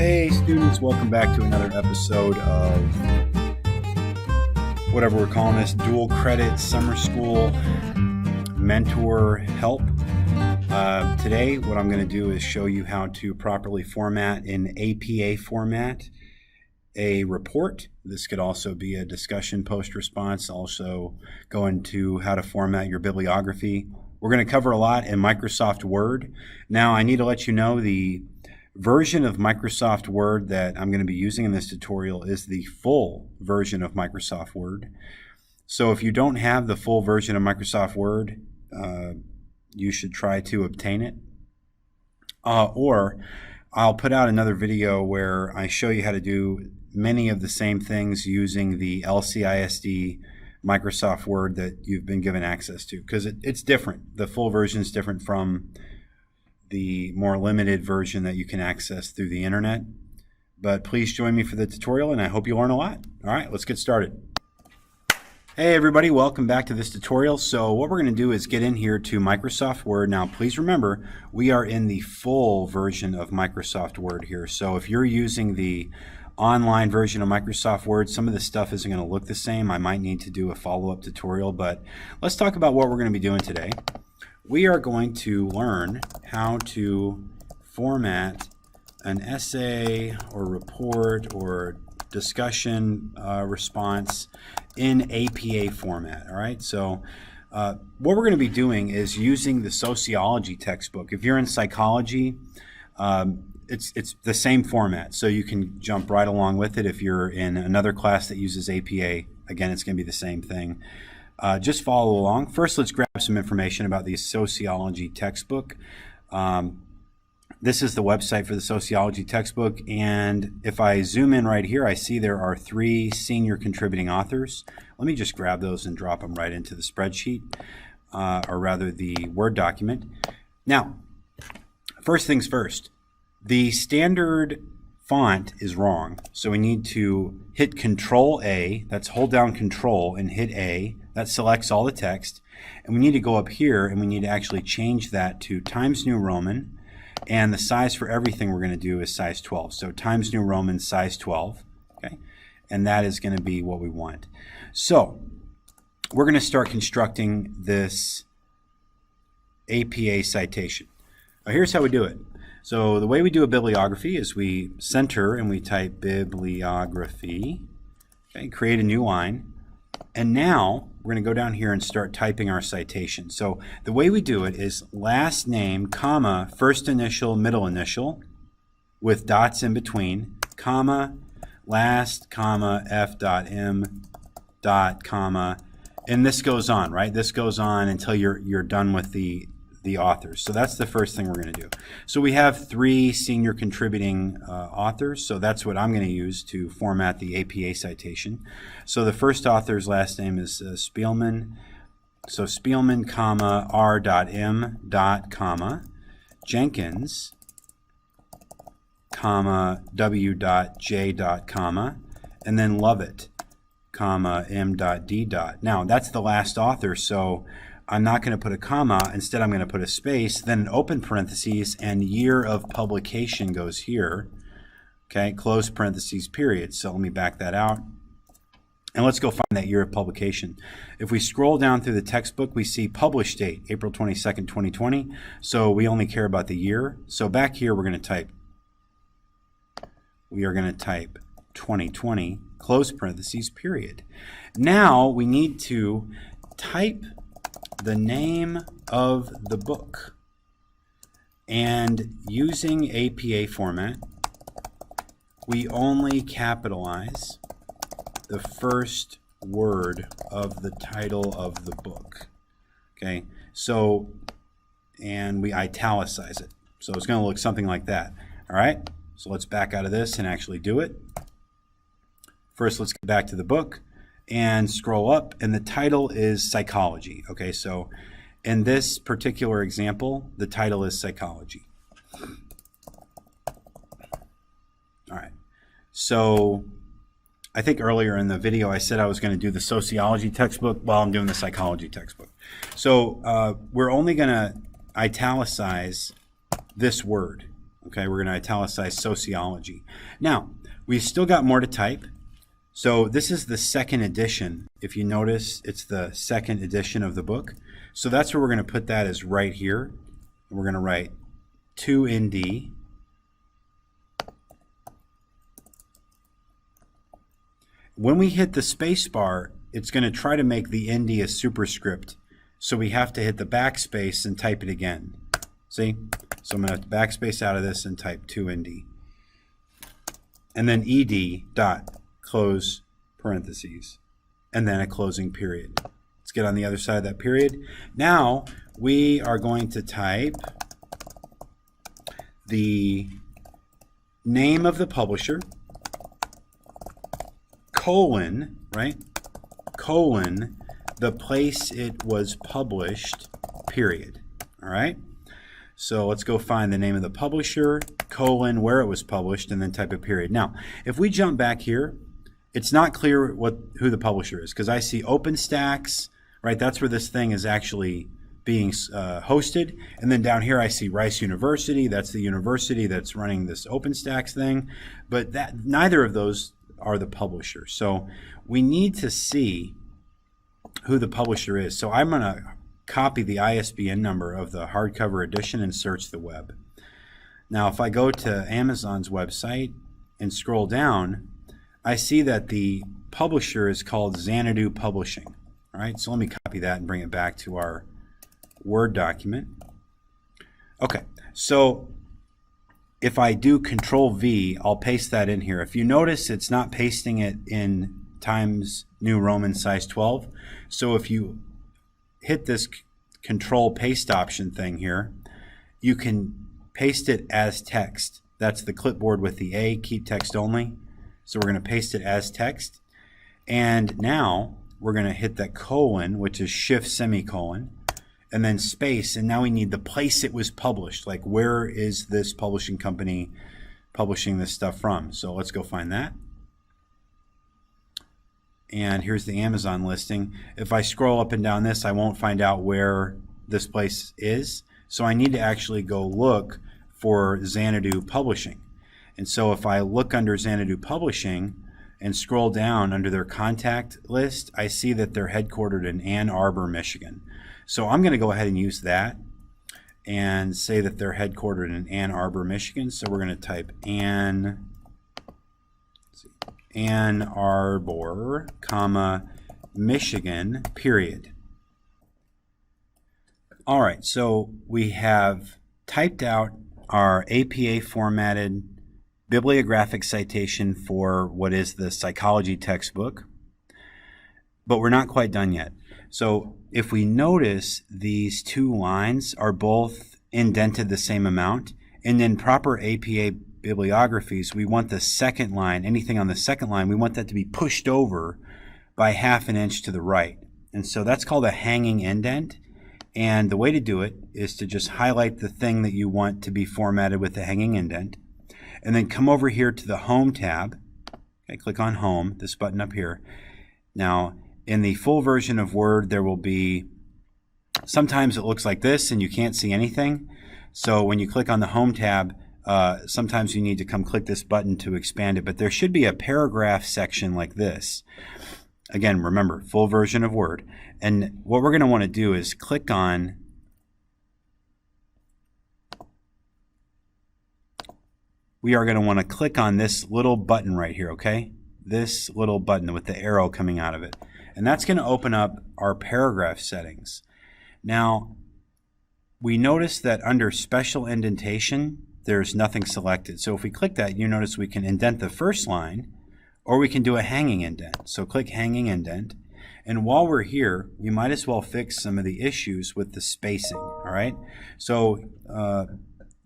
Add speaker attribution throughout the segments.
Speaker 1: Hey students, welcome back to another episode of whatever we're calling this, dual credit summer school mentor help. Today what I'm going to do is show you how to properly format in APA format a report. This could also be a discussion post response, also go into how to format your bibliography. We're going to cover a lot in Microsoft Word. Now I need to let you know the version of Microsoft Word that I'm going to be using in this tutorial is the full version of Microsoft Word. So if you don't have the full version of Microsoft Word, you should try to obtain it. Or I'll put out another video where I show you how to do many of the same things using the LCISD Microsoft Word that you've been given access to, because it's different. The full version is different from the more limited version that you can access through the internet. But please join me for the tutorial and I hope you learn a lot. All right, let's get started. Hey everybody, welcome back to this tutorial. So what we're going to do is get in here to Microsoft Word. Now please remember, we are in the full version of Microsoft Word here. So if you're using the online version of Microsoft Word, some of this stuff isn't going to look the same. I might need to do a follow-up tutorial, but let's talk about what we're going to be doing today. We are going to learn how to format an essay or report or discussion response in APA format. All right, so what we're going to be doing is using the sociology textbook. If you're in psychology, it's the same format, so you can jump right along with it. If you're in another class that uses APA, again, it's going to be the same thing. Just follow along. First, let's grab some information about the sociology textbook. This is the website for the sociology textbook, and if I zoom in right here, I see there are 3 senior contributing authors. Let me just grab those and drop them right into the spreadsheet, or rather the Word document. Now, first things first, the standard font is wrong, so we need to hit Control A, that's hold down Control and hit A. That selects all the text, and we need to go up here and we need to actually change that to Times New Roman, and the size for everything we're going to do is size 12. So Times New Roman size 12, okay, and that is going to be what we want. So we're going to start constructing this APA citation. Now, here's how we do it. So the way we do a bibliography is we center and we type bibliography, okay, create a new line. And now we're going to go down here and start typing our citation. So the way we do it is last name, comma, first initial, middle initial, with dots in between, comma, last, comma, f dot m dot, comma, and this goes on, right? This goes on until you're done with the authors. So that's the first thing we're going to do. So we have 3 senior contributing authors, so that's what I'm going to use to format the APA citation. So the first author's last name is Spielman. So Spielman, comma, r.m. comma, Jenkins, comma, w.j. comma, and then Lovett, comma, m.d. Now that's the last author, so I'm not going to put a comma. Instead, I'm going to put a space, then an open parentheses, and year of publication goes here. Okay, close parentheses, period. So let me back that out. And let's go find that year of publication. If we scroll down through the textbook, we see published date, April 22nd, 2020. So we only care about the year. So back here, we are going to type 2020, close parentheses, period. Now we need to type the name of the book, and using APA format we only capitalize the first word of the title of the book. Okay, so and we italicize it, so it's going to look something like that. All right, so let's back out of this and actually do it. First, let's get back to the book and scroll up, and the title is Psychology. Okay, so in this particular example, the title is Psychology. All right, so I think earlier in the video I said I was going to do the sociology textbook while I'm doing the psychology textbook. So we're only going to italicize this word. Okay, we're going to italicize sociology. Now, we've still got more to type. So this is the second edition. If you notice, it's the second edition of the book. So that's where we're going to put that is right here. We're going to write 2ND. When we hit the space bar, it's going to try to make the ND a superscript. So we have to hit the backspace and type it again. See? So I'm going to have to backspace out of this and type 2ND. And then ED dot close parentheses. And then a closing period. Let's get on the other side of that period. Now we are going to type the name of the publisher, colon, right? Colon, the place it was published, period. All right? So let's go find the name of the publisher, colon, where it was published, and then type a period. Now, if we jump back here, it's not clear who the publisher is, because I see OpenStax, right? That's where this thing is actually being hosted. And then down here I see Rice University. That's the university that's running this OpenStax thing. But neither of those are the publisher. So we need to see who the publisher is. So I'm going to copy the ISBN number of the hardcover edition and search the web. Now if I go to Amazon's website and scroll down, I see that the publisher is called Xanadu Publishing. All right, so let me copy that and bring it back to our Word document. Okay, so if I do Control V, I'll paste that in here. If you notice, it's not pasting it in Times New Roman size 12. So if you hit this Control Paste option thing here, you can paste it as text. That's the clipboard with the A, keep text only. So we're going to paste it as text. And now we're going to hit that colon, which is shift semicolon, and then space. And now we need the place it was published. Like, where is this publishing company publishing this stuff from? So let's go find that. And here's the Amazon listing. If I scroll up and down this, I won't find out where this place is. So I need to actually go look for Xanadu Publishing. And so if I look under Xanadu Publishing and scroll down under their contact list, I see that they're headquartered in Ann Arbor, Michigan. So I'm going to go ahead and use that and say that they're headquartered in Ann Arbor, Michigan. So we're going to type Ann Arbor, comma, Michigan, period. All right, so we have typed out our APA formatted bibliographic citation for what is the psychology textbook, but we're not quite done yet. So if we notice, these two lines are both indented the same amount, and in proper APA bibliographies, we want the second line, anything on the second line, we want that to be pushed over by 1/2 inch to the right. And so that's called a hanging indent. And the way to do it is to just highlight the thing that you want to be formatted with the hanging indent, and then come over here to the Home tab. Okay, click on Home, this button up here. Now, in the full version of Word, there will be, sometimes it looks like this and you can't see anything. So when you click on the Home tab, sometimes you need to come click this button to expand it, but there should be a paragraph section like this. Again, remember, full version of Word. And what we're going to want to do is click on this little button right here, okay? This little button with the arrow coming out of it. And that's going to open up our paragraph settings. Now, we notice that under special indentation, there's nothing selected. So if we click that, you notice we can indent the first line, or we can do a hanging indent. So click hanging indent. And while we're here, we might as well fix some of the issues with the spacing, all right? So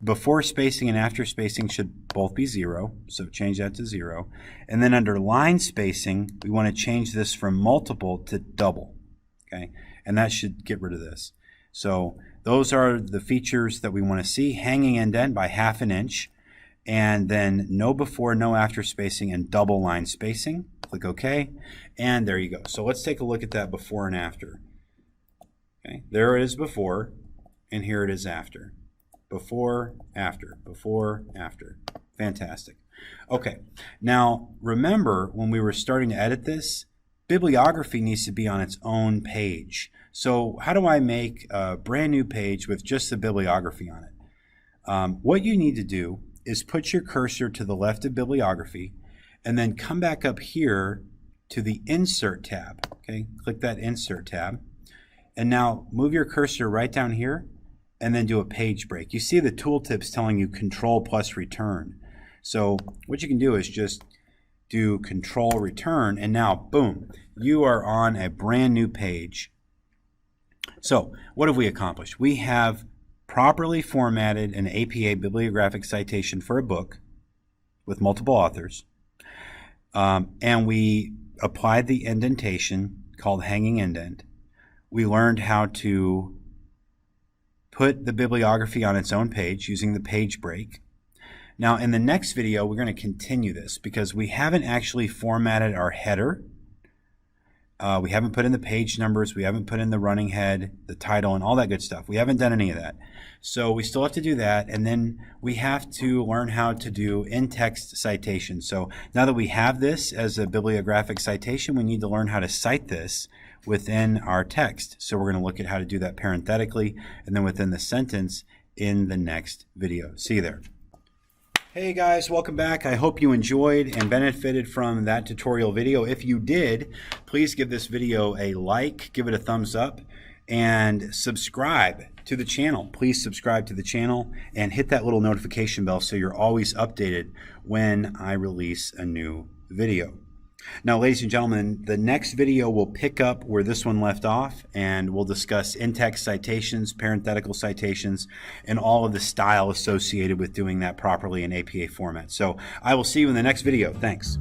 Speaker 1: before spacing and after spacing should both be 0, so change that to 0. And then under line spacing, we want to change this from multiple to double, okay? And that should get rid of this. So those are the features that we want to see. Hanging indent by 1/2 inch, and then no before, no after spacing, and double line spacing. Click OK, and there you go. So let's take a look at that before and after. Okay, there it is before, and here it is after. before, after, before, after. Fantastic. Okay, now remember when we were starting to edit this, bibliography needs to be on its own page. So how do I make a brand new page with just the bibliography on it? What you need to do is put your cursor to the left of bibliography and then come back up here to the Insert tab. Okay, click that Insert tab. And now move your cursor right down here and then do a page break. You see the tooltips telling you Control plus Return. So what you can do is just do Control Return, and now, boom, you are on a brand new page. So what have we accomplished? We have properly formatted an APA bibliographic citation for a book with multiple authors, and we applied the indentation called hanging indent. We learned how to put the bibliography on its own page using the page break. Now in the next video we're going to continue this because we haven't actually formatted our header. We haven't put in the page numbers, we haven't put in the running head, the title, and all that good stuff. We haven't done any of that. So we still have to do that, and then we have to learn how to do in-text citation. So now that we have this as a bibliographic citation, we need to learn how to cite this within our text. So we're going to look at how to do that parenthetically and then within the sentence in the next video. See you there. Hey guys, welcome back. I hope you enjoyed and benefited from that tutorial video. If you did, please give this video a like, give it a thumbs up, and subscribe to the channel. Please subscribe to the channel and hit that little notification bell so you're always updated when I release a new video. Now, ladies and gentlemen, the next video will pick up where this one left off, and we'll discuss in-text citations, parenthetical citations, and all of the style associated with doing that properly in APA format. So I will see you in the next video. Thanks.